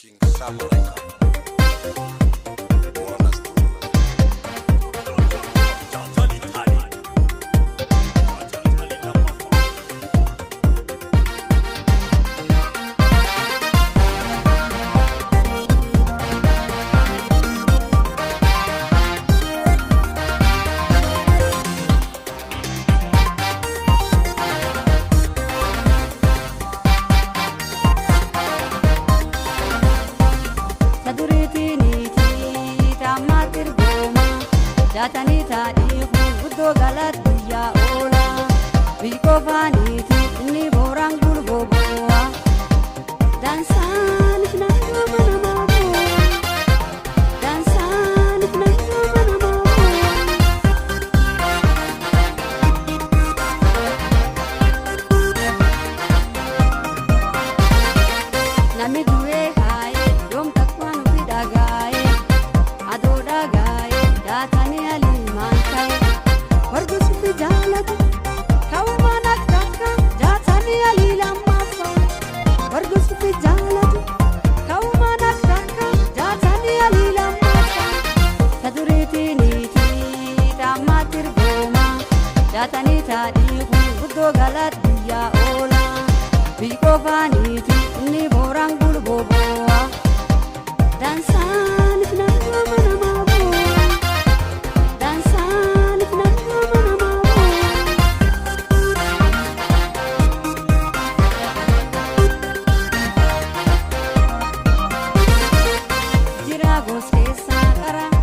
King Samurai. Jatani tadi kudo galat ya ola biko fani ni borang bul boboa dansan na mana mau dansan na mana mau nami due hai dom takwan bidagai ado dagai Jatani ali mantai wargus bijalat kau manak taka Jatani ali lamafa wargus bijalat kau manak taka Jatani ali lamafa saduriti niti tamatir goma Jatani tadi kudo galat dia ola biko vaniti ni borang bul boboa dansan na mana mau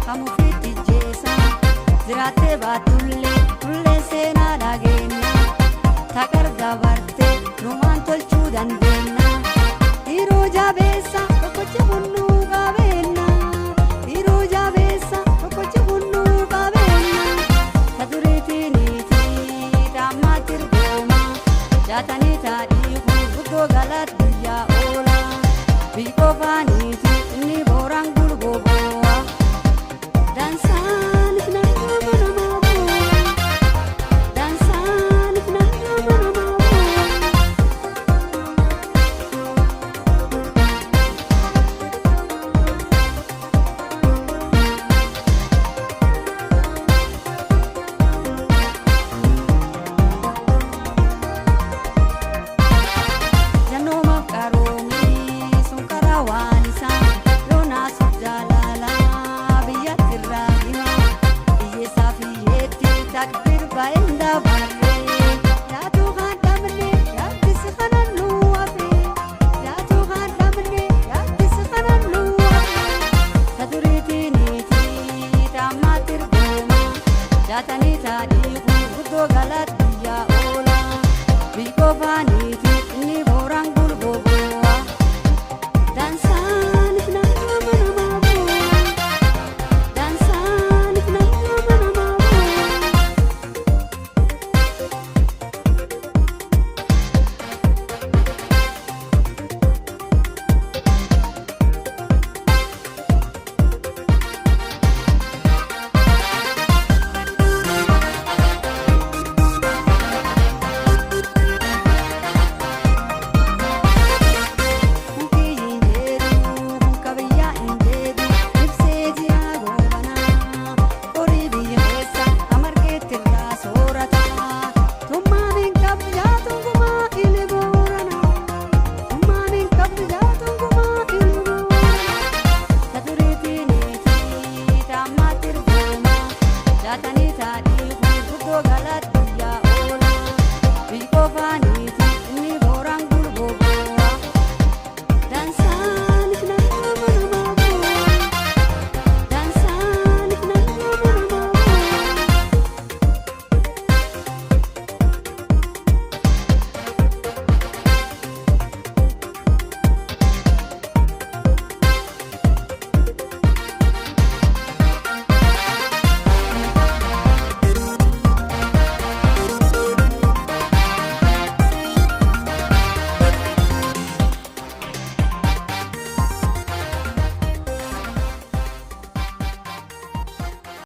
kamu fiti jesa zirate batulle tulle sena dagena takar gabarte numan tolchu dandenna iroja besa koche bunnu gavena iroja besa koche bunnu gavena saduriti niti tamatir goma Jatani tadi kudo galat ya ola biko